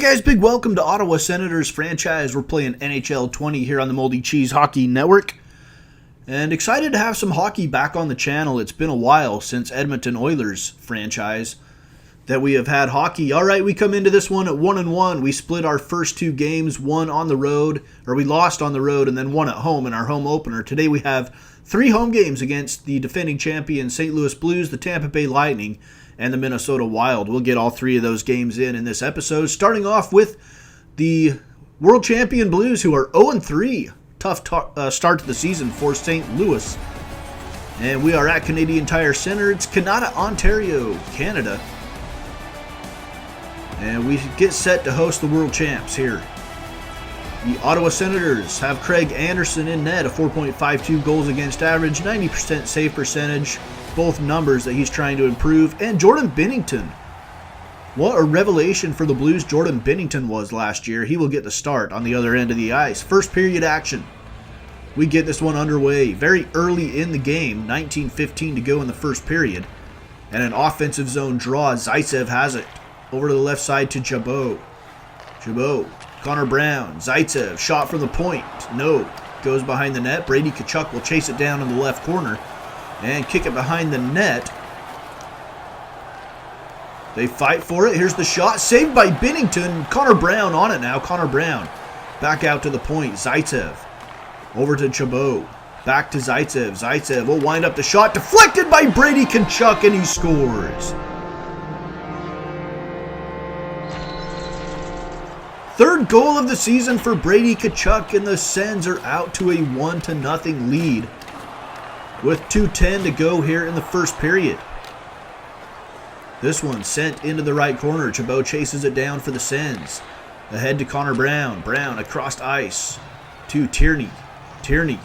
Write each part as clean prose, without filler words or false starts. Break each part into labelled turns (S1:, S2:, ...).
S1: guys, big welcome to Ottawa Senators franchise. We're playing NHL 20 here on the Moldy Cheese Hockey Network. And excited to have some hockey back on the channel. It's been a while since Edmonton Oilers franchise that we have had hockey. Alright, we come into this one at 1-1. We split our first two games, one on the road, or we lost on the road and then one at home in our home opener. Today we have 3 home games against the defending champion St. Louis Blues, the Tampa Bay Lightning, and the Minnesota Wild. We'll get all 3 of those games in this episode, starting off with the world champion Blues, who are 0-3. Tough start to the season for St. Louis. And we are at Canadian Tire Center. It's Canada, Ontario, Canada. And we get set to host the world champs here. The Ottawa Senators have Craig Anderson in net, a 4.52 goals against average, 90% save percentage, both numbers that he's trying to improve. And Jordan Binnington. What a revelation for the Blues Jordan Binnington was last year. He will get the start on the other end of the ice. First period action. We get this one underway very early in the game, 19:15 to go in the first period. And an offensive zone draw. Zaitsev has it over to the left side to Chabot. Connor Brown, Zaitsev, shot from the point. No, goes behind the net. Brady Tkachuk will chase it down in the left corner and kick it behind the net. They fight for it. Here's the shot. Saved by Binnington. Connor Brown on it now. Connor Brown back out to the point. Zaitsev over to Chabot. Back to Zaitsev. Zaitsev will wind up the shot. Deflected by Brady Tkachuk, and he scores. Third goal of the season for Brady Tkachuk, and the Sens are out to a 1-0 lead with 2:10 to go here in the first period. This one sent into the right corner. Chabot chases it down for the Sens. Ahead to Connor Brown. Brown across ice to Tierney. Tierney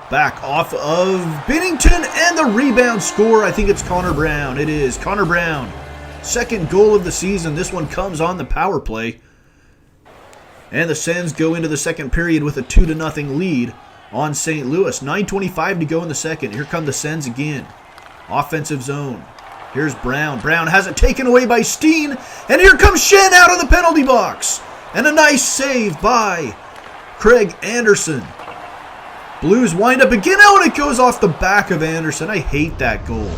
S1: back off of Binnington, and the rebound score. I think it's Connor Brown. It is Connor Brown. Second goal of the season. This one comes on the power play. And the Sens go into the second period with a 2-0 lead on St. Louis. 9:25 to go in the second. Here come the Sens again. Offensive zone. Here's Brown. Brown has it taken away by Steen. And here comes Schenn out of the penalty box. And a nice save by Craig Anderson. Blues wind up again. Oh, and it goes off the back of Anderson. I hate that goal.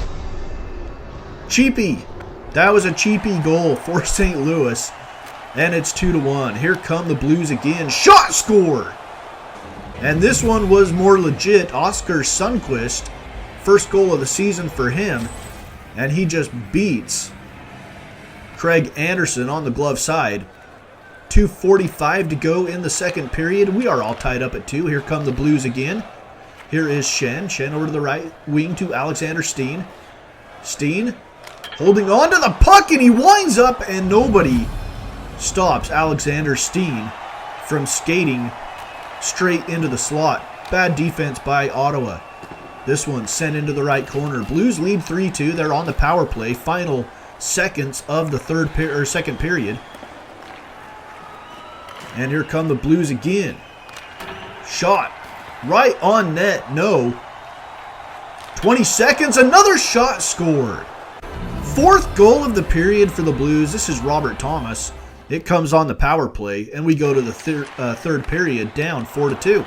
S1: Cheapy. That was a cheapy goal for St. Louis. And it's 2-1. Here come the Blues again. Shot score! And this one was more legit. Oscar Sundqvist. First goal of the season for him. And he just beats Craig Anderson on the glove side. 2:45 to go in the second period. We are all tied up at 2. Here come the Blues again. Here is Schenn. Schenn over to the right wing to Alexander Steen. Steen holding on to the puck, and he winds up, and nobody stops Alexander Steen from skating straight into the slot. Bad defense by Ottawa. This one sent into the right corner. Blues lead 3-2. They're on the power play. Final seconds of the second period. And here come the Blues again. Shot right on net. No. 20 seconds. Another shot scored. Fourth goal of the period for the Blues. This is Robert Thomas. It comes on the power play, and we go to the third period down 4-2.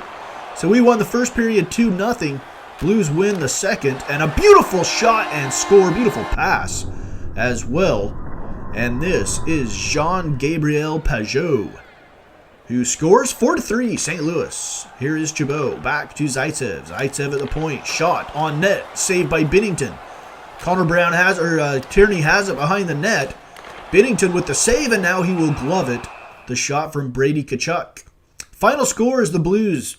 S1: So we won the first period 2-0. Blues win the second, and a beautiful shot and score, beautiful pass as well. And this is Jean-Gabriel Pageau, who scores 4-3, St. Louis. Here is Chabot, back to Zaitsev. Zaitsev at the point, shot on net, saved by Binnington. Connor Brown Tierney has it behind the net. Binnington with the save, and now he will glove it. The shot from Brady Tkachuk. Final score is the Blues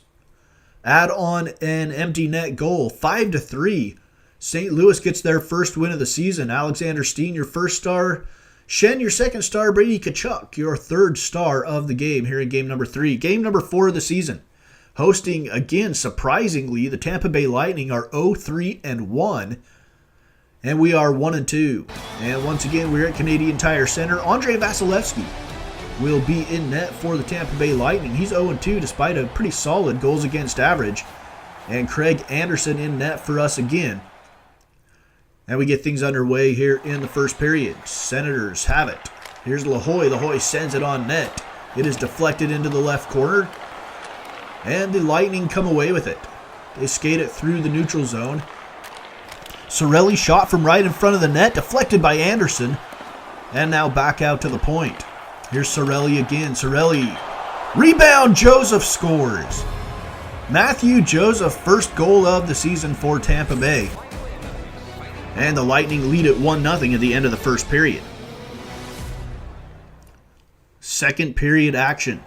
S1: add on an empty net goal, 5-3. St. Louis gets their first win of the season. Alexander Steen, your first star. Schenn, your second star. Brady Tkachuk, your third star of the game here in game number 3. Game number 4 of the season. Hosting, again, surprisingly, the Tampa Bay Lightning are 0-3-1. And we are 1-2. And once again, we're at Canadian Tire Center. Andrei Vasilevsky will be in net for the Tampa Bay Lightning. He's 0-2 despite a pretty solid goals against average. And Craig Anderson in net for us again. And we get things underway here in the first period. Senators have it. Here's Lahoy. Lahoy sends it on net. It is deflected into the left corner. And the Lightning come away with it. They skate it through the neutral zone. Cirelli shot from right in front of the net, deflected by Anderson. And now back out to the point. Here's Cirelli again. Cirelli. Rebound. Joseph scores. Matthew Joseph, first goal of the season for Tampa Bay. And the Lightning lead it 1-0 at the end of the first period. Second period action.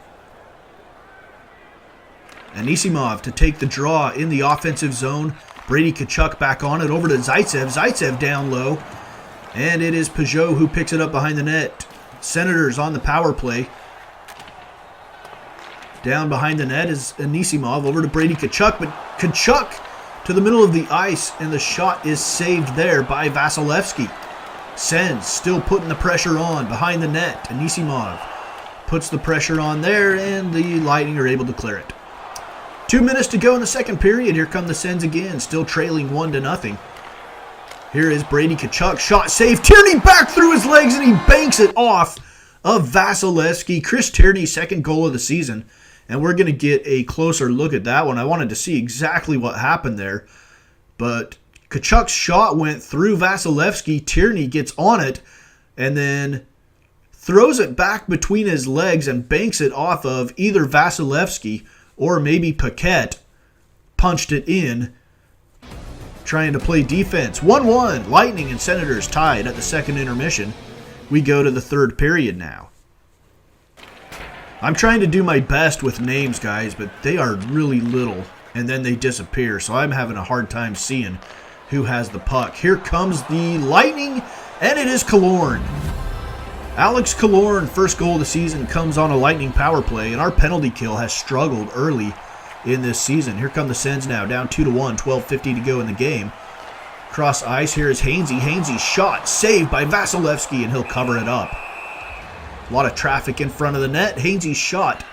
S1: Anisimov to take the draw in the offensive zone. Brady Tkachuk back on it, over to Zaitsev. Zaitsev down low. And it is Peugeot who picks it up behind the net. Senators on the power play. Down behind the net is Anisimov, over to Brady Tkachuk. But Tkachuk to the middle of the ice, and the shot is saved there by Vasilevsky. Sens still putting the pressure on behind the net. Anisimov puts the pressure on there, and the Lightning are able to clear it. 2 minutes to go in the second period. Here come the Sens again, still trailing 1-0. Here is Brady Tkachuk. Shot saved. Tierney back through his legs, and he banks it off of Vasilevsky. Chris Tierney's second goal of the season. And we're going to get a closer look at that one. I wanted to see exactly what happened there. But Tkachuk's shot went through Vasilevsky. Tierney gets on it and then throws it back between his legs and banks it off of either Vasilevsky or maybe Paquette. Punched it in, trying to play defense. 1-1. Lightning and Senators tied at the second intermission. We go to the third period now. I'm trying to do my best with names, guys, but they are really little, and then they disappear, so I'm having a hard time seeing who has the puck. Here comes the Lightning, and it is Killorn. Alex Killorn, first goal of the season, comes on a Lightning power play, and our penalty kill has struggled early in this season. Here come the Sens now, down 2-1, 12:50 to go in the game. Cross ice, here is Hainsey. Hainsey's shot, saved by Vasilevsky, and he'll cover it up. A lot of traffic in front of the net. Hainsey's shot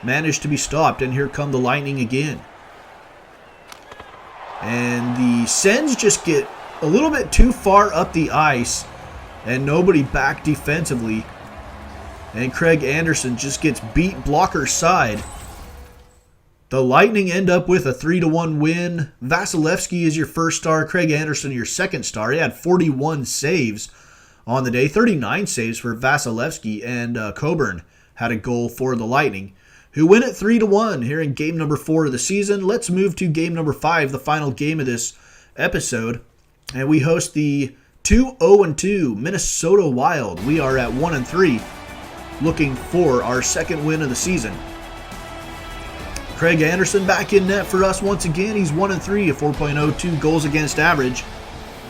S1: managed to be stopped, and here come the Lightning again. And the Sens just get a little bit too far up the ice, and nobody back defensively. And Craig Anderson just gets beat blocker side. The Lightning end up with a 3-1 win. Vasilevsky is your first star. Craig Anderson your second star. He had 41 saves on the day. 39 saves for Vasilevsky, and Coburn had a goal for the Lightning, who win it 3-1 here in game number 4 of the season. Let's move to game number 5, the final game of this episode. And we host the 2-0-2 Minnesota Wild. We are at 1-3, looking for our second win of the season. Craig Anderson back in net for us once again. He's 1-3, a 4.02 goals against average,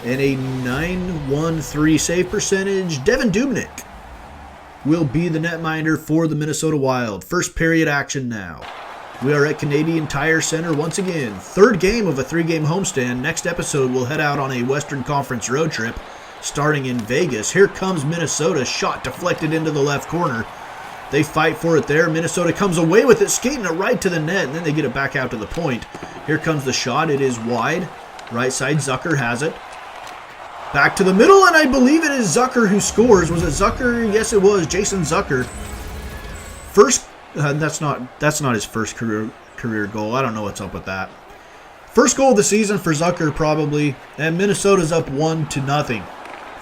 S1: and a .913 save percentage. Devin Dubnyk will be the netminder for the Minnesota Wild. First period action now. We are at Canadian Tire Center once again. Third game of a 3-game homestand. Next episode, we'll head out on a Western Conference road trip starting in Vegas. Here comes Minnesota. Shot deflected into the left corner. They fight for it there. Minnesota comes away with it, skating it right to the net, and then they get it back out to the point. Here comes the shot. It is wide. Right side, Zucker has it. Back to the middle, and I believe it is Zucker who scores. Was it Zucker? Yes, it was. Jason Zucker. First, that's not his first career goal. I don't know what's up with that. First goal of the season for Zucker, probably. And Minnesota's up 1-0.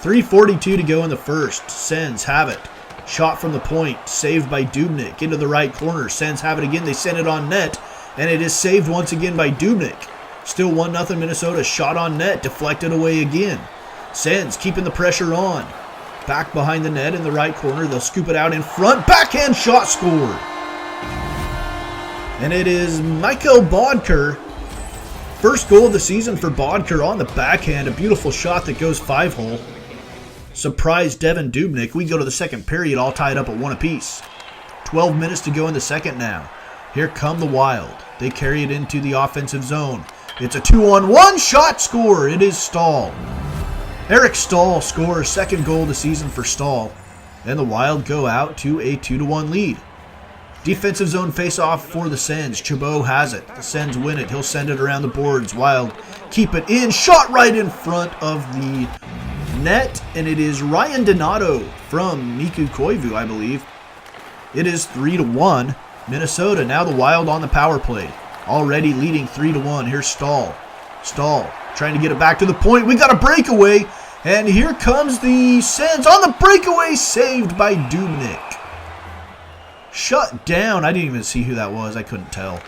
S1: 3:42 to go in the first. Sens have it. Shot from the point, saved by Dubnyk into the right corner. Sens have it again. They send it on net, and it is saved once again by Dubnyk. Still 1-0 Minnesota. Shot on net, deflected away again. Sens keeping the pressure on. Back behind the net in the right corner. They'll scoop it out in front. Backhand shot scored. And it is Michael Bodker. First goal of the season for Bodker on the backhand. A beautiful shot that goes 5-hole. Surprised Devin Dubnyk. We go to the second period all tied up at 1 apiece. 12 minutes to go in the second now. Here come the Wild. They carry it into the offensive zone. It's a 2-on-1 shot score. It is Stahl. Eric Stahl scores second goal of the season for Stahl, and the Wild go out to a 2-1 lead. Defensive zone face-off for the Sens. Chabot has it. The Sens win it. He'll send it around the boards. Wild keep it in. Shot right in front of the net, and it is Ryan Donato from Miku Koivu, I believe. It is 3-1. Minnesota, now the Wild on the power play. Already leading 3-1. Here's Stahl. Stahl trying to get it back to the point. We got a breakaway. And here comes the Sens on the breakaway. Saved by Dubnyk. Shut down. I didn't even see who that was. I couldn't tell.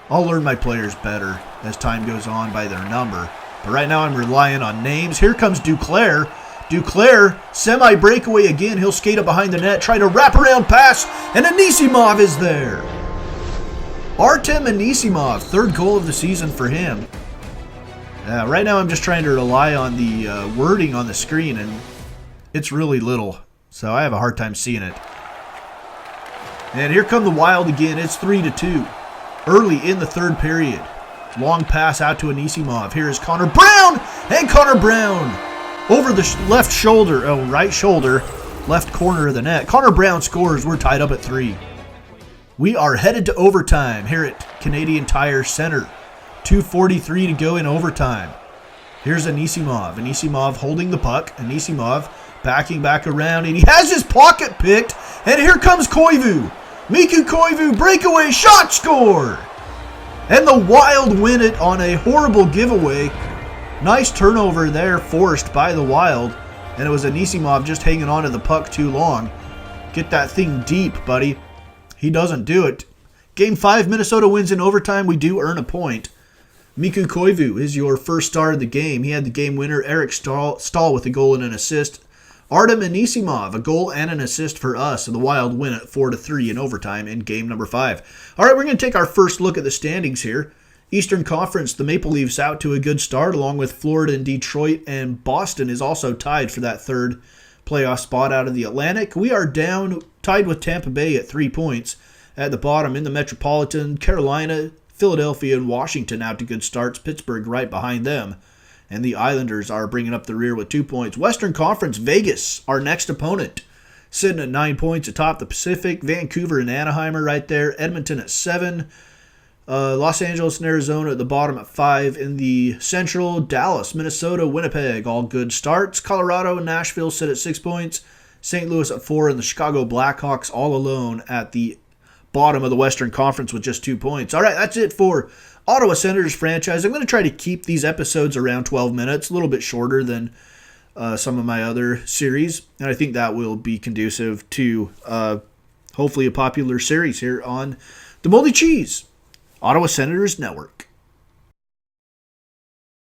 S1: I'll learn my players better as time goes on by their number. But right now I'm relying on names. Here comes Duclair. Duclair, semi-breakaway again. He'll skate up behind the net, try to wrap around pass, and Anisimov is there. Artem Anisimov, third goal of the season for him. Right now I'm just trying to rely on the wording on the screen, and it's really little, so I have a hard time seeing it. And here come the Wild again. It's 3-2. Early in the third period. Long pass out to Anisimov. Here is Connor Brown, and Connor Brown over the left shoulder, right shoulder, left corner of the net. Connor Brown scores. We're tied up at 3. We are headed to overtime here at Canadian Tire Center. 2:43 to go in overtime. Here's Anisimov. Anisimov holding the puck. Anisimov backing back around, and he has his pocket picked. And here comes Koivu. Miku Koivu, breakaway, shot, score! And the Wild win it on a horrible giveaway. Nice turnover there forced by the Wild. And it was Anisimov just hanging on to the puck too long. Get that thing deep, buddy. He doesn't do it. Game 5, Minnesota wins in overtime. We do earn a point. Miku Koivu is your first star of the game. He had the game winner, Eric Stahl with a goal and an assist. Artem Anisimov, a goal and an assist for us. And the Wild win at 4-3 in overtime in game number 5. All right, we're going to take our first look at the standings here. Eastern Conference, the Maple Leafs out to a good start, along with Florida and Detroit, and Boston is also tied for that third playoff spot out of the Atlantic. We are down, tied with Tampa Bay at 3 points. At the bottom in the Metropolitan, Carolina, Philadelphia, and Washington out to good starts. Pittsburgh right behind them. And the Islanders are bringing up the rear with 2 points. Western Conference, Vegas, our next opponent, sitting at 9 points atop the Pacific. Vancouver and Anaheim are right there. Edmonton at 7. Los Angeles and Arizona at the bottom at 5 in the Central. Dallas, Minnesota, Winnipeg, all good starts. Colorado and Nashville sit at 6 points. St. Louis at 4, and the Chicago Blackhawks all alone at the bottom of the Western Conference with just 2 points. All right, that's it for Ottawa Senators franchise. I'm going to try to keep these episodes around 12 minutes, a little bit shorter than some of my other series, and I think that will be conducive to hopefully a popular series here on the Moldy Cheese Ottawa Senators Network.